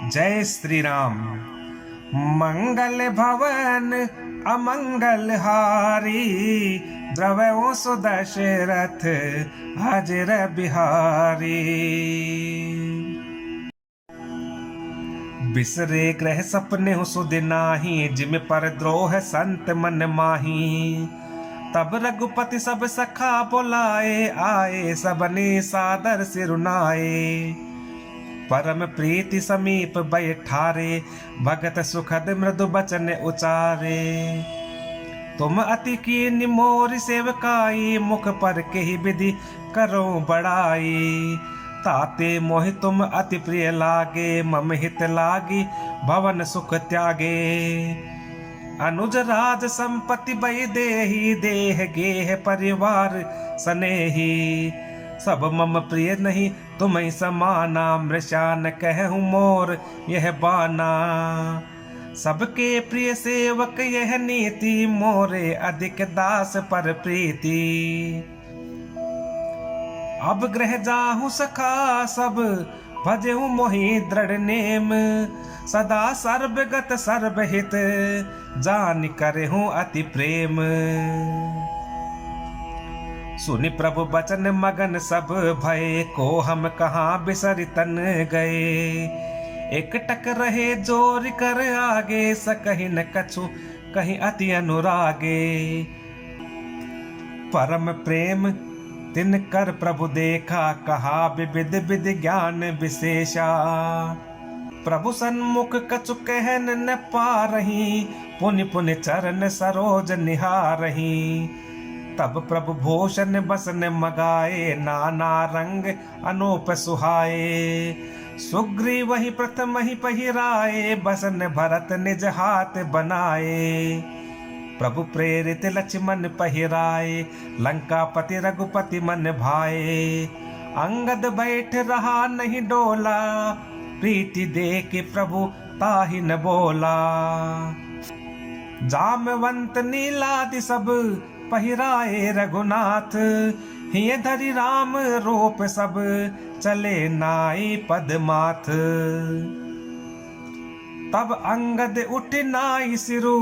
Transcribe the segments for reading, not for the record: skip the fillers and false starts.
जय श्री राम। मंगल भवन अमंगल हारी, द्रवो सुदशरथ हाजिर बिहारी। बिसरे ग्रह सपने सुध नाही, जिम पर द्रोह संत मन माही। तब रघुपति सब सखा बुलाए, आए सबने सादर सिरुनाए। परम प्रीति समीप बैठारे, भगत सुखद मृदु बचन उचारे। तुम अति कीन मोर सेवकाई, मुख पर कही विधि करो बड़ाई। ताते मोहि तुम अति प्रिय लागे, मम हित लागी भवन सुख त्यागे। अनुज राज संपत्ति बई देहि, देह गेह परिवार सनेही। सब मम प्रिय नहीं तुम्हें समाना, मृषान कहूँ मोर यह बाना। सबके प्रिय सेवक यह नीति, मोरे अधिक दास पर प्रीति। अब ग्रह जाहु सखा सब, भजहु मोहि दृढ़ नेम। सदा सर्वगत सर्वहित, जान करहूँ अति प्रेम। सुनि प्रभु बचन मगन सब भय, को हम कहाँ बिसरि तन गए। एक टक रहे जोर कर आगे, सकहि न कछु कहीं अति अनुरागे। परम प्रेम तिन कर प्रभु देखा, कहा विविध विधि ज्ञान विशेषा। प्रभु सन्मुख कछु कहन न पारही, पुनि पुनि चरण सरोज निहारही। तब प्रभु भूषण बसन मगाए, नाना रंग अनूप सुहाए। सुग्रीव वही प्रथम ही पहिराए, बसन भरत निज हाथ बनाए। प्रभु प्रेरित लक्ष्मण पहिराए, लंकापति रघुपति मन भाए। अंगद बैठ रहा नहीं डोला, प्रीति देख प्रभु ताहि न बोला। जामवंत नीलादि सब पहिराए रघुनाथ, हिय धरि राम रूप सब चले नाई पदमाथ। तब अंगद उठ नाई सिरु,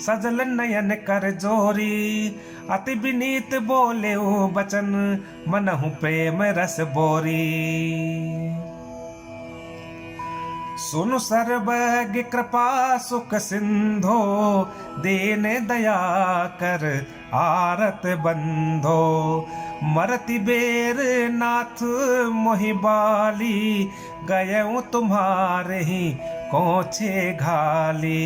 सजल नयन कर जोरी। अति विनीत बोले ओ बचन, मनहु प्रेम रस बोरी। सुनु सर्वज्ञ कृपा सुख सिंधो, दीन दया कर आरत बंधो। मरति बेर नाथ मोहि बाली, गयऊँ तुम्हारे ही कोछे घाली।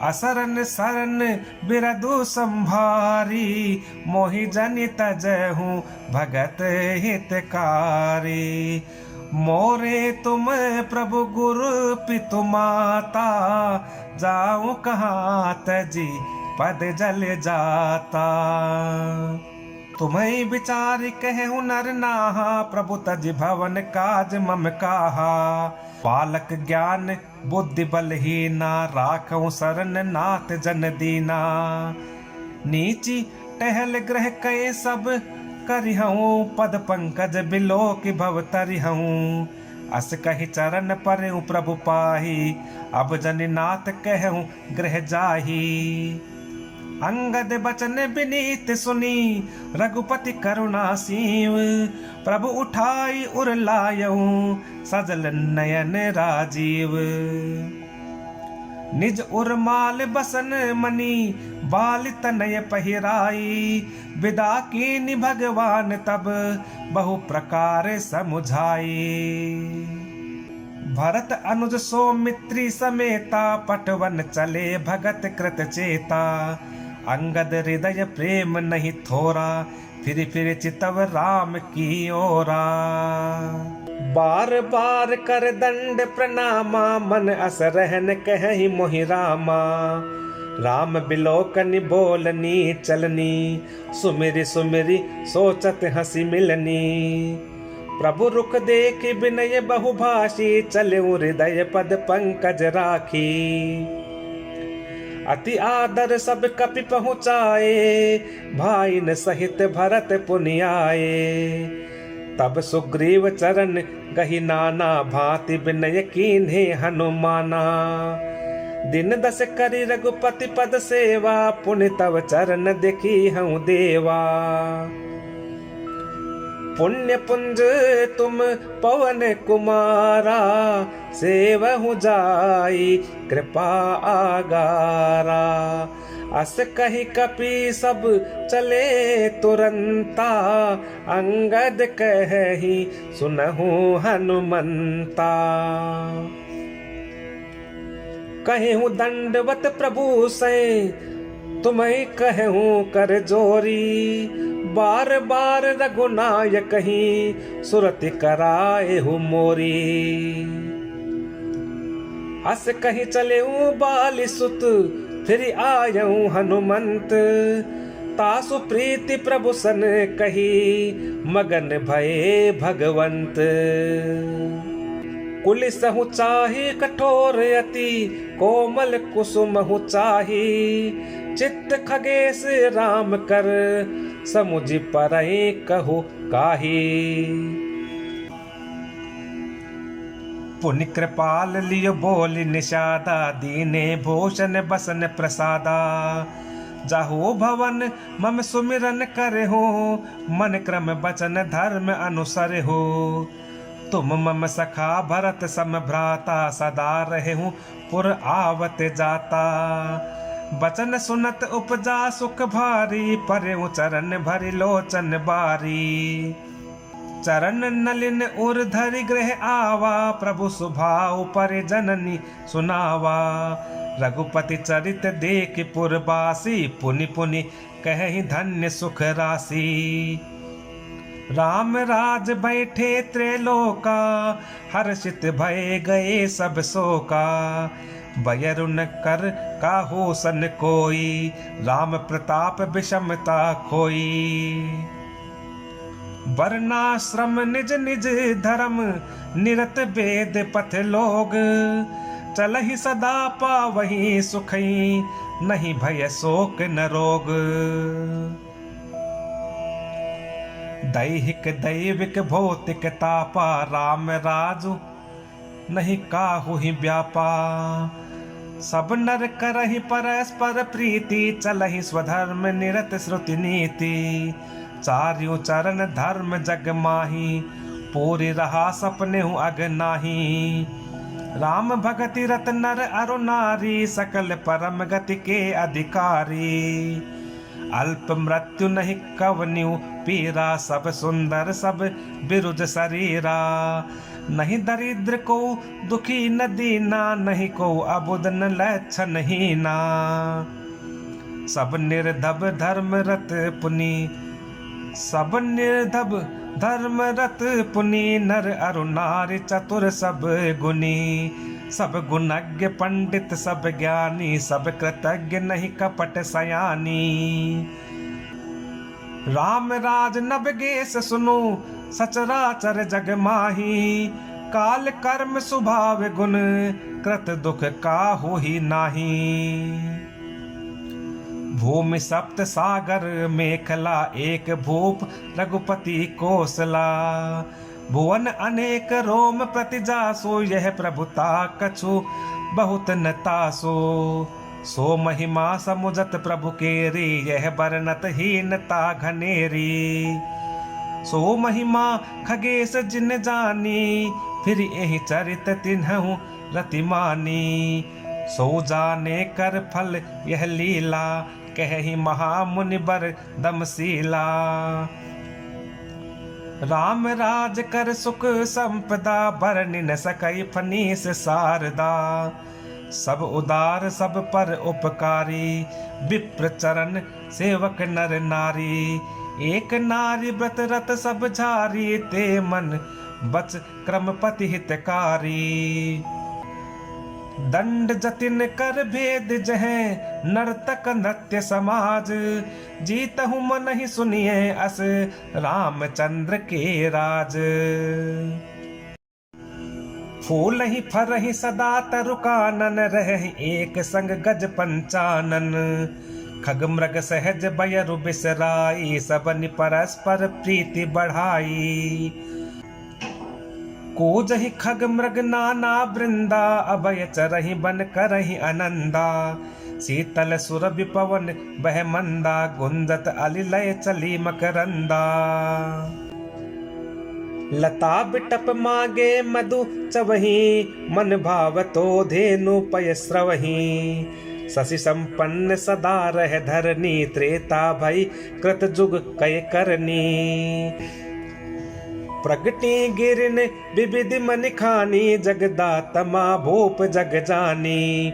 असरन सरन बिरदु संभारी, मोहि जनि तजहूँ भगत हितकारी। मोरे तुम प्रभु गुरु पितु माता, जाऊं कहाँ तजी पद जल जाता। तुम्हें विचार कहूँ नर नाहा, प्रभु तज भवन काज मम काहा। बालक ज्ञान बुद्धि बलहीना, राखऊं शरण नाथ जन दीना। नीची टहल ग्रह कए सब, करिहऊँ पद पंकज बिलोक भव तरिहऊँ। अस कहि चरण परऊँ प्रभु पाही, अब जनिनाथ कहूँ गृह जाही। अंगद बचन विनीत सुनी, रघुपति करुणा सीव। प्रभु उठाई उर लायऊँ, सजल नयन राजीव। निज उर्माल बसन मनी, बाल तनय पहिराई। विदा कीनि भगवान तब, बहु प्रकार समुझाई। भरत अनुज सौमित्री समेता, पटवन चले भगत कृत चेता। अंगद हृदय प्रेम नहीं थोरा, फिर चितव राम की ओरा। बार बार कर दंड प्रणामा, मन अस रहन कहि मोहि रामा। राम बिलोकनि बोलनी चलनी, सुमिरि सुमिरि सोचत हंसी मिलनी। प्रभु रुख देख विनय बहुभाषी, चलऊँ हृदय पद पंकज राखी। अति आदर सब कपि पहुँचाए, भाईन सहित भरत पुनि आए। तब सुग्रीव चरण कही नाना भांति विनय कीन्हे हनुमाना। दिन 10 करी रघुपति पद सेवा, पुण्य तव चरण देखी हूँ देवा। पुण्य पुंज तुम पवन कुमारा, सेवहु जाई कृपा आगारा। अस कही कपि सब चले तुरंता, अंगद कहि सुनहु हनुमंता। कहूँ दंडवत प्रभु से तुम्हें कहूँ कर जोरी, बार बार रघुनायक ही सुरति कराए हूँ मोरी। अस कही चले बाली सुत, फिर आयऊँ हनुमंत। तासु प्रीति प्रभु सन कही, मगन भये भगवंत। कुलिसहु चाही कठोर अति, कोमल कुसुमहु चाही। चित्त खगेश राम कर, समुझ परई कहु काही। पुण्य कृपाल लियो बोली निषादा, दीने भूषण बसन प्रसादा। जाहु भवन मम सुमिरन करे हो, मन क्रम बचन धर्म अनुसर हो। तुम मम सखा भरत सम भ्राता, सदा रहे हूँ पुर आवत जाता। बचन सुनत उपजा सुख भारी, परे चरण भरि लोचन बारी। चरण नलिन उर धरि गृह आवा, प्रभु सुभाव पर जननी सुनावा। रघुपति चरित देख पुरबासी, पुनि पुनि कहि धन्य सुख राशि। राम राज बैठे त्रैलोका, हर्षित भय गए सब शोका। बयरुन कर काहू सन कोई, राम प्रताप विषमता खोई। वर्णाश्रम निज निज धर्म, निरत वेद पथ लोग। चलहि सदा पावहि सुखई, नहीं भय शोक न रोग। दैहिक दैविक भौतिक तापा, राम राजु नहीं काहू ही व्यापा। सब नर करहि परस्पर प्रीति, चलहि स्वधर्म निरत श्रुति नीति। चार्यों चरण धर्म जग माही, पूरी रहा सपने हूँ अग नाही। राम भगति रत नर अरु नारी, सकल परम गति के अधिकारी। अल्प मृत्यु नहीं कवन्यु पीरा, सब सुंदर सब बिरुज शरीरा। नहीं दरिद्र को दुखी न दीना, नहीं को अबुद न लक्षण हीना। सब निर्धब धर्म रत पुनि, सब निर्धब धर्म रत पुनि। नर अरु नारी चतुर सब गुनी। सब गुणज्ञ पंडित सब ज्ञानी, सब कृतज्ञ नहीं कपट सयानी। राम राज नवगेश सुनो, सचराचर जग माही। काल कर्म स्वभाव गुण, कृत दुख काहू ही नाही। भूमि सप्त सागर मेखला, एक भूप रघुपति कोसला। भुवन अनेक रोम प्रतिजासो, यह प्रभुता कछु बहुत न तासो। सो महिमा समुझत प्रभु केरी, यह बरनत हीनता घनेरी। सो महिमा खगेश जिन जानी, फिर यही चरित तिन्हु रतिमानी। सो जाने कर फल यह लीला, कहि महामुनि बर दमशीला। राम राज कर सुख संपदा, बरनि न सकई फनीस शारदा। सब उदार सब पर उपकारी, विप्र चरण सेवक नर नारी। एक नारी व्रत रत सब झारी, ते मन बच क्रम पति हितकारी। दंड जतिन कर भेद जहे, नर्तक नृत्य समाज। जीतहु मन ही सुनिए अस, रामचंद्र के राज। फूल ही फर ही सदा तरु कानन, रहे एक संग गज पंचानन। खग मृग सहज बयरु बिसराई, सबनि परस्पर प्रीति बढ़ाई। कूजहि खग मृग नाना वृंदा, अभय चरहि बन करहि आनंदा। शीतल सुरभि पवन बह मंदा, गुंजत अलिलय चली मकरंदा। लता बिटप मागे मधु चवहि, मन भावतो धेनु पय स्रवहि। शशि संपन्न सदा रह धरनी, त्रेता भई कृत जुग कय करनी। प्रगति गिरिन विविध मन खानी, जगदात्मा भूप जग जानी।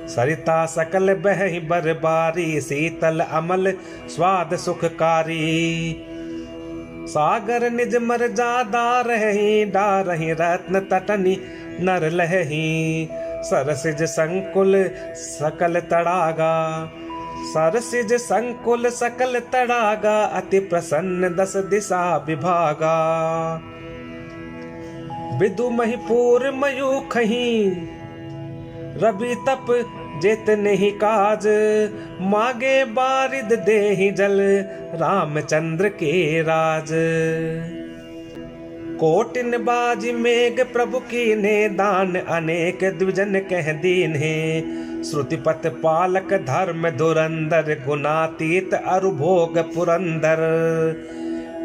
सरिता सकल बहि बरबारी, शीतल अमल स्वाद सुखकारी। सागर निज मर जादा रही, डारहि रत्न तटनी नर लहही। सरसिज संकुल सकल तड़ागा, सरसिज संकुल सकल तड़ागा। अति प्रसन्न दस दिशा विभागा। विदु महिपूर मयूखही, रवि तप जेत नहीं काज। मागे बारिद देहि जल, रामचंद्र के राज। कोटिन बाजी मेघ प्रभु कीन्हे, दान अनेक द्विजन कह दीन्हे। श्रुतिपत पालक धर्म धुरंधर, गुणातीत अरु भोग पुरंदर।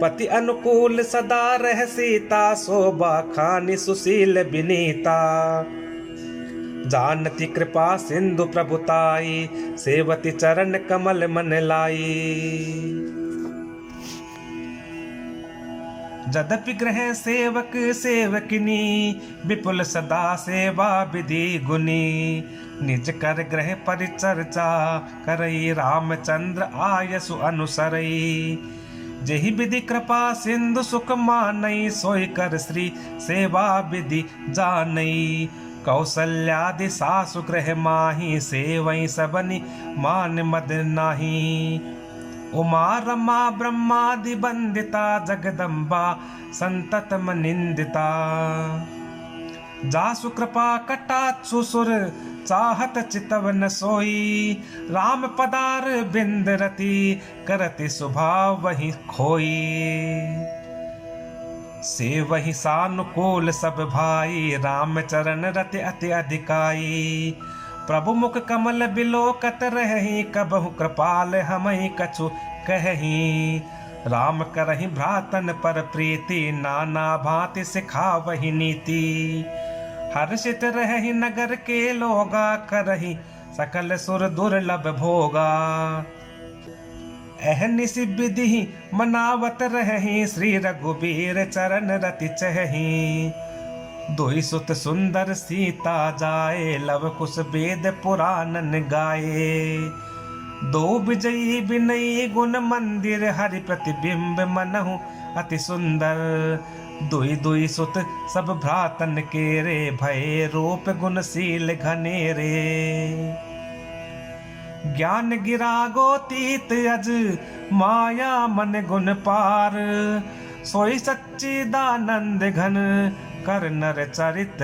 पति अनुकूल सदा रह सीता, शोभा खानी सुशील विनीता। जानती कृपा सिंधु प्रभुताई, सेवती चरण कमल मन लाई। जदपि ग्रह सेवक सेवकिनी, विपुल सदा सेवा विधि गुनी। निज कर ग्रह परिचर्चा, करई रामचंद्र आयसु अनुसरई। जेहि विधि कृपा सिंधु सुख मानई, सोई कर श्री सेवा विधि जानई। कौसल्यादि सासु गृह माही, सेवई सबनि मान मद नाही। उमा रमा ब्रह्मादि वंदिता, जगदम्बा संततम निंदिता। जासु कृपा कटाक्षु सुर, चाहत चितव न सोई। राम पदार बिंद रति, करति स्वभाव वही खोई। से वही सानुकूल सब भाई, राम चरण रति अति अधिकाई। प्रभु मुख कमल बिलोकत रही, कबहु कृपाल हमहि कछु कहि। राम करहि भ्रातन पर प्रीति, नाना भांति सिखावहि नीति। हर्षित रहि नगर के लोगा, करहि सकल सुर दुर्लभ भोगा। अहनिस विधि मनावत रही, श्री रघुबीर चरण रति चही। दोई सुत सुंदर सीता जाए, लव कुश वेद पुराणन गाए। दो विजयी विनयी गुण मंदिर, हरि प्रतिबिंब मनहु अति सुंदर। दुई दुई सुत सब भ्रातन के रे, भय रूप गुणशील घनेरे। ज्ञान गिरा गोतीत अज, माया मन गुण पार। सोई सच्चिदानंद घन, कर नर चरित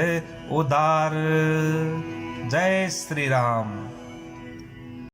उदार। जय श्री राम।